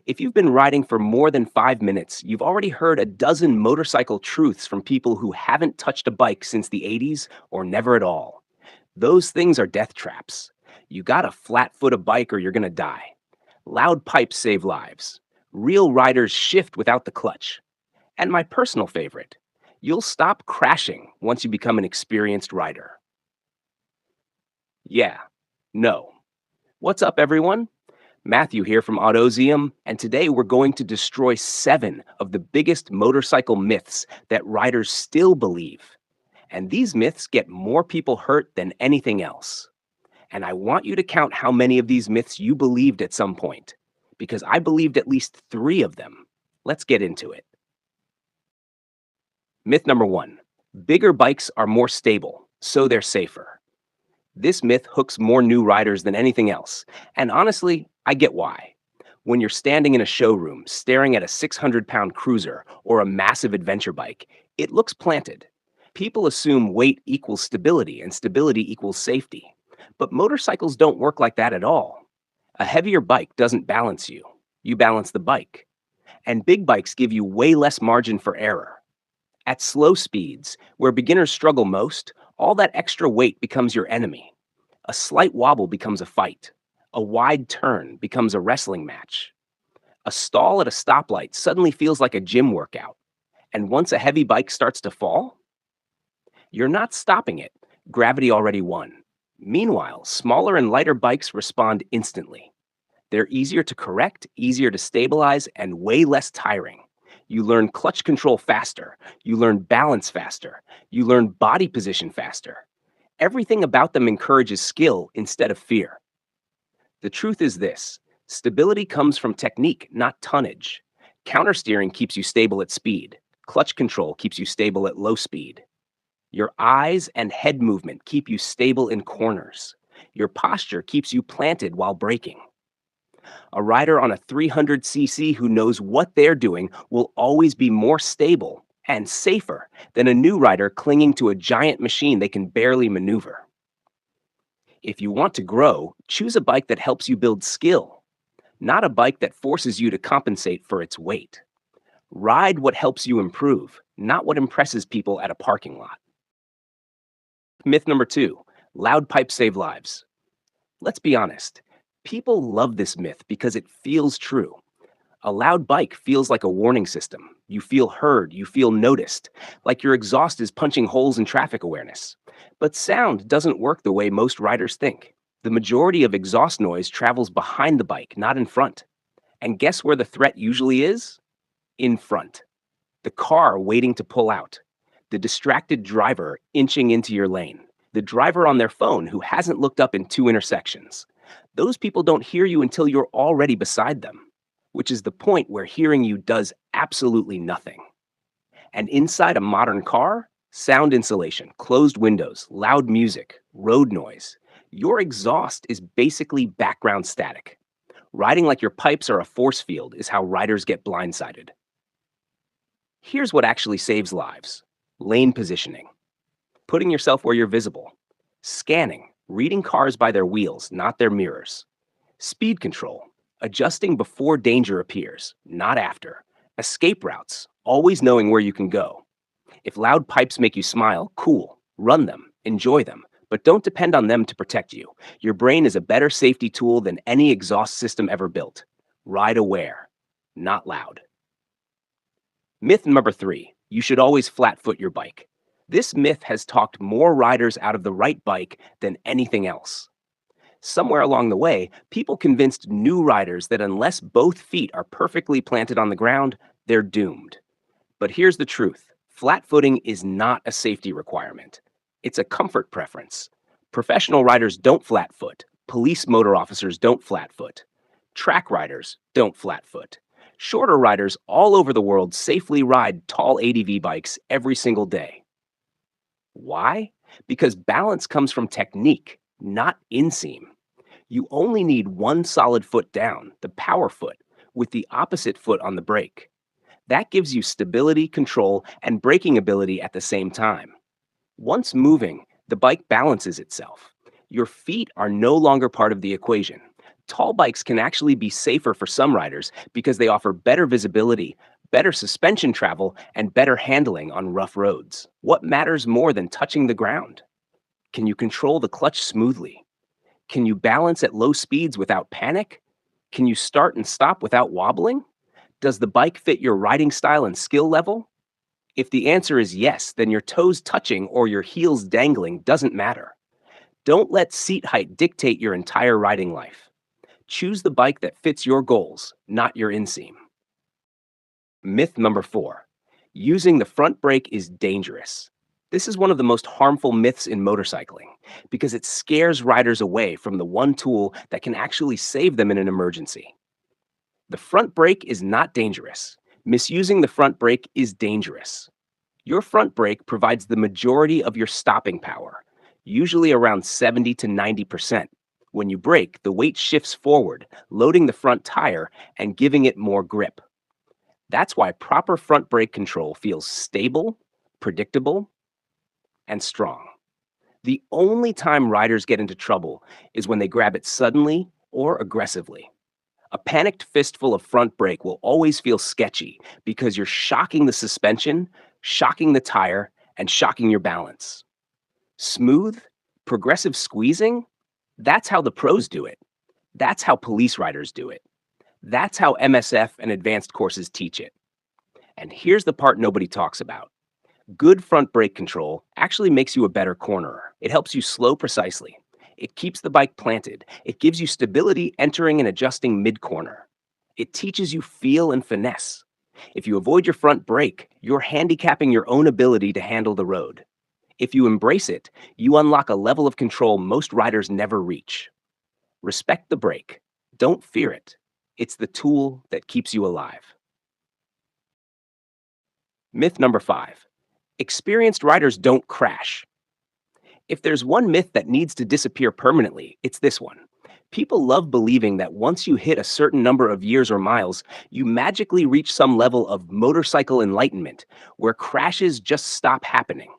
If you've been riding for more than 5 minutes, you've already heard a dozen motorcycle truths from people who haven't touched a bike since the 80s or never at all. Those things are death traps. You gotta flat foot a bike or you're gonna die. Loud pipes save lives. Real riders shift without the clutch. And my personal favorite, you'll stop crashing once you become an experienced rider. Yeah, no. What's up, everyone? Matthew here from Autozium, and today we're going to destroy 7 of the biggest motorcycle myths that riders still believe. And these myths get more people hurt than anything else. And I want you to count how many of these myths you believed at some point, because I believed at least 3 of them. Let's get into it. Myth number 1: bigger bikes are more stable, so they're safer. This myth hooks more new riders than anything else. And honestly, I get why. When you're standing in a showroom staring at a 600-pound cruiser or a massive adventure bike, it looks planted. People assume weight equals stability and stability equals safety. But motorcycles don't work like that at all. A heavier bike doesn't balance you. You balance the bike. And big bikes give you way less margin for error. At slow speeds, where beginners struggle most, all that extra weight becomes your enemy. A slight wobble becomes a fight. A wide turn becomes a wrestling match. A stall at a stoplight suddenly feels like a gym workout. And once a heavy bike starts to fall, you're not stopping it. Gravity already won. Meanwhile, smaller and lighter bikes respond instantly. They're easier to correct, easier to stabilize, and way less tiring. You learn clutch control faster. You learn balance faster. You learn body position faster. Everything about them encourages skill instead of fear. The truth is this: stability comes from technique, not tonnage. Countersteering keeps you stable at speed. Clutch control keeps you stable at low speed. Your eyes and head movement keep you stable in corners. Your posture keeps you planted while braking. A rider on a 300cc who knows what they're doing will always be more stable and safer than a new rider clinging to a giant machine they can barely maneuver. If you want to grow, choose a bike that helps you build skill, not a bike that forces you to compensate for its weight. Ride what helps you improve, not what impresses people at a parking lot. Myth number 2: loud pipes save lives. Let's be honest. People love this myth because it feels true. A loud bike feels like a warning system. You feel heard, you feel noticed, like your exhaust is punching holes in traffic awareness. But sound doesn't work the way most riders think. The majority of exhaust noise travels behind the bike, not in front. And guess where the threat usually is? In front. The car waiting to pull out. The distracted driver inching into your lane. The driver on their phone who hasn't looked up in 2 intersections. Those people don't hear you until you're already beside them, which is the point where hearing you does absolutely nothing. And inside a modern car, sound insulation, closed windows, loud music, road noise. Your exhaust is basically background static. Riding like your pipes are a force field is how riders get blindsided. Here's what actually saves lives: lane positioning, putting yourself where you're visible, scanning, reading cars by their wheels, not their mirrors, speed control, adjusting before danger appears, not after, escape routes, always knowing where you can go. If loud pipes make you smile, cool, run them, enjoy them, but don't depend on them to protect you. Your brain is a better safety tool than any exhaust system ever built. Ride aware, not loud. Myth number 3: you should always flat foot your bike. This myth has talked more riders out of the right bike than anything else. Somewhere along the way, people convinced new riders that unless both feet are perfectly planted on the ground, they're doomed. But here's the truth: flat footing is not a safety requirement. It's a comfort preference. Professional riders don't flat foot. Police motor officers don't flat foot. Track riders don't flat foot. Shorter riders all over the world safely ride tall ADV bikes every single day. Why? Because balance comes from technique, not inseam. You only need one solid foot down, the power foot, with the opposite foot on the brake. That gives you stability, control, and braking ability at the same time. Once moving, the bike balances itself. Your feet are no longer part of the equation. Tall bikes can actually be safer for some riders because they offer better visibility, better suspension travel, and better handling on rough roads. What matters more than touching the ground? Can you control the clutch smoothly? Can you balance at low speeds without panic? Can you start and stop without wobbling? Does the bike fit your riding style and skill level? If the answer is yes, then your toes touching or your heels dangling doesn't matter. Don't let seat height dictate your entire riding life. Choose the bike that fits your goals, not your inseam. Myth number 4: using the front brake is dangerous. This is one of the most harmful myths in motorcycling because it scares riders away from the one tool that can actually save them in an emergency. The front brake is not dangerous. Misusing the front brake is dangerous. Your front brake provides the majority of your stopping power, usually around 70 to 90%. When you brake, the weight shifts forward, loading the front tire and giving it more grip. That's why proper front brake control feels stable, predictable, and strong. The only time riders get into trouble is when they grab it suddenly or aggressively. A panicked fistful of front brake will always feel sketchy because you're shocking the suspension, shocking the tire, and shocking your balance. Smooth, progressive squeezing, that's how the pros do it. That's how police riders do it. That's how MSF and advanced courses teach it. And here's the part nobody talks about. Good front brake control actually makes you a better cornerer. It helps you slow precisely. It keeps the bike planted. It gives you stability entering and adjusting mid-corner. It teaches you feel and finesse. If you avoid your front brake, you're handicapping your own ability to handle the road. If you embrace it, you unlock a level of control most riders never reach. Respect the brake. Don't fear it. It's the tool that keeps you alive. Myth number 5: experienced riders don't crash. If there's one myth that needs to disappear permanently, it's this one. People love believing that once you hit a certain number of years or miles, you magically reach some level of motorcycle enlightenment where crashes just stop happening.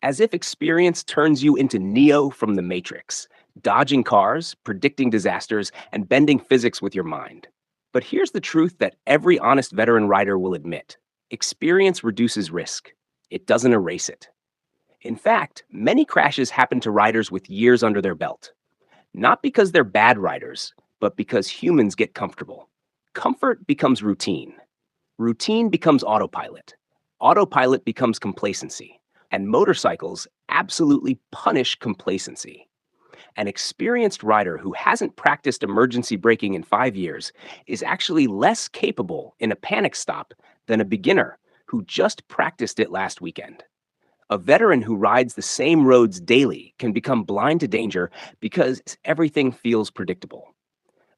As if experience turns you into Neo from the Matrix, dodging cars, predicting disasters, and bending physics with your mind. But here's the truth that every honest veteran rider will admit: experience reduces risk, it doesn't erase it. In fact, many crashes happen to riders with years under their belt. Not because they're bad riders, but because humans get comfortable. Comfort becomes routine. Routine becomes autopilot. Autopilot becomes complacency. And motorcycles absolutely punish complacency. An experienced rider who hasn't practiced emergency braking in 5 years is actually less capable in a panic stop than a beginner who just practiced it last weekend. A veteran who rides the same roads daily can become blind to danger because everything feels predictable.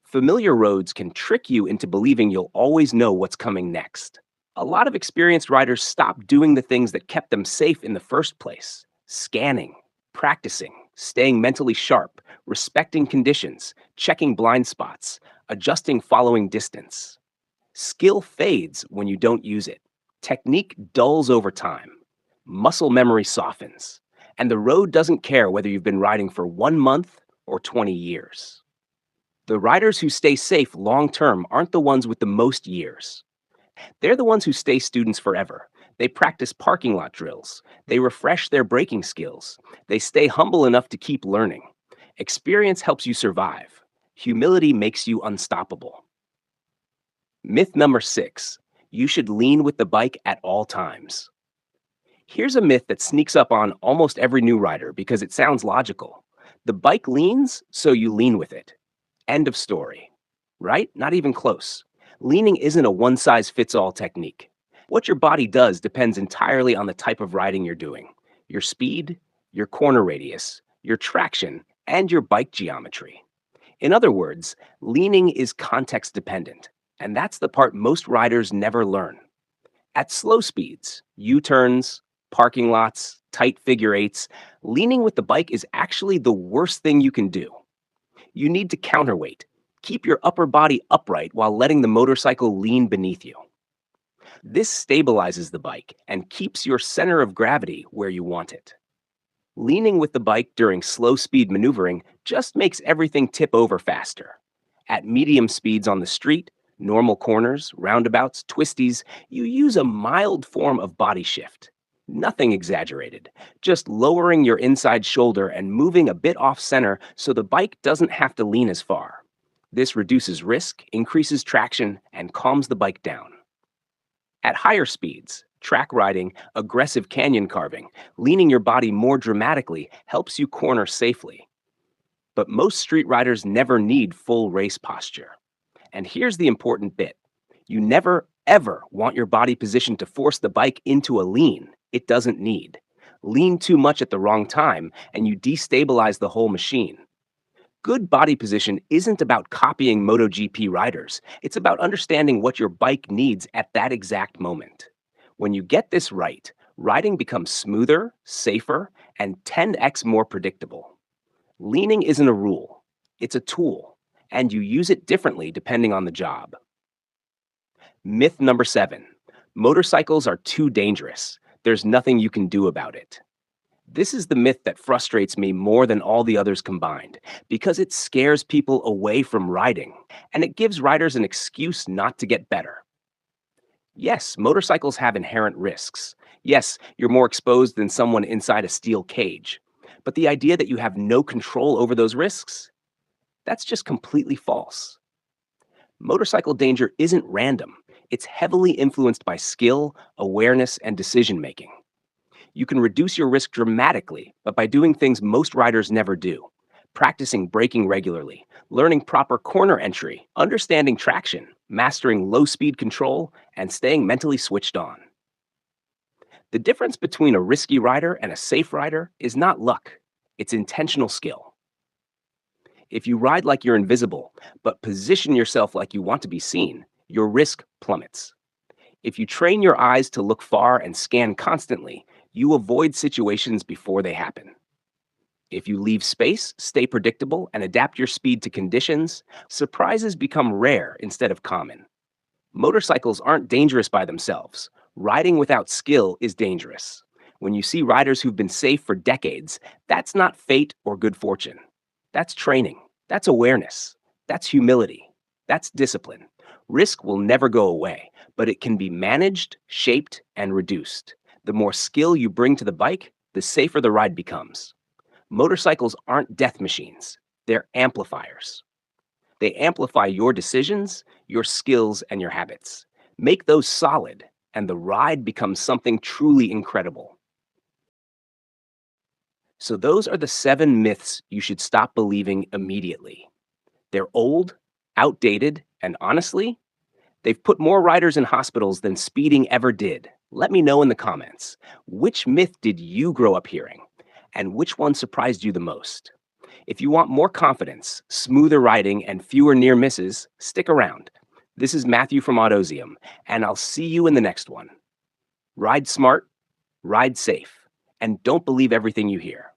Familiar roads can trick you into believing you'll always know what's coming next. A lot of experienced riders stop doing the things that kept them safe in the first place: scanning, practicing, staying mentally sharp, respecting conditions, checking blind spots, adjusting following distance. Skill fades when you don't use it. Technique dulls over time. Muscle memory softens. And the road doesn't care whether you've been riding for 1 month or 20 years. The riders who stay safe long term aren't the ones with the most years. They're the ones who stay students forever. They practice parking lot drills. They refresh their braking skills. They stay humble enough to keep learning. Experience helps you survive. Humility makes you unstoppable. Myth number 6: you should lean with the bike at all times. Here's a myth that sneaks up on almost every new rider because it sounds logical. The bike leans, so you lean with it. End of story. Right? Not even close. Leaning isn't a one-size-fits-all technique. What your body does depends entirely on the type of riding you're doing: your speed, your corner radius, your traction, and your bike geometry. In other words, leaning is context dependent, and that's the part most riders never learn. At slow speeds, U-turns, parking lots, tight figure eights, leaning with the bike is actually the worst thing you can do. You need to counterweight. Keep your upper body upright while letting the motorcycle lean beneath you. This stabilizes the bike and keeps your center of gravity where you want it. Leaning with the bike during slow speed maneuvering just makes everything tip over faster. At medium speeds on the street, normal corners, roundabouts, twisties, you use a mild form of body shift. Nothing exaggerated, just lowering your inside shoulder and moving a bit off center so the bike doesn't have to lean as far. This reduces risk, increases traction, and calms the bike down. At higher speeds, track riding, aggressive canyon carving, leaning your body more dramatically helps you corner safely. But most street riders never need full race posture. And here's the important bit: you never, ever want your body position to force the bike into a lean it doesn't need. Lean too much at the wrong time, and you destabilize the whole machine. Good body position isn't about copying MotoGP riders, it's about understanding what your bike needs at that exact moment. When you get this right, riding becomes smoother, safer, and 10x more predictable. Leaning isn't a rule, it's a tool, and you use it differently depending on the job. Myth number 7: motorcycles are too dangerous. There's nothing you can do about it. This is the myth that frustrates me more than all the others combined, because it scares people away from riding, and it gives riders an excuse not to get better. Yes, motorcycles have inherent risks. Yes, you're more exposed than someone inside a steel cage. But the idea that you have no control over those risks, that's just completely false. Motorcycle danger isn't random. It's heavily influenced by skill, awareness, and decision making. You can reduce your risk dramatically, but by doing things most riders never do: practicing braking regularly, learning proper corner entry, understanding traction, mastering low speed control, and staying mentally switched on. The difference between a risky rider and a safe rider is not luck, it's intentional skill. If you ride like you're invisible, but position yourself like you want to be seen, your risk plummets. If you train your eyes to look far and scan constantly, you avoid situations before they happen. If you leave space, stay predictable, and adapt your speed to conditions, surprises become rare instead of common. Motorcycles aren't dangerous by themselves. Riding without skill is dangerous. When you see riders who've been safe for decades, that's not fate or good fortune. That's training. That's awareness. That's humility. That's discipline. Risk will never go away, but it can be managed, shaped, and reduced. The more skill you bring to the bike, the safer the ride becomes. Motorcycles aren't death machines, they're amplifiers. They amplify your decisions, your skills, and your habits. Make those solid, and the ride becomes something truly incredible. So, those are the 7 myths you should stop believing immediately. They're old, outdated, and honestly, they've put more riders in hospitals than speeding ever did. Let me know in the comments. Which myth did you grow up hearing? And which one surprised you the most? If you want more confidence, smoother riding, and fewer near misses, stick around. This is Matthew from Autozium, and I'll see you in the next one. Ride smart, ride safe, and don't believe everything you hear.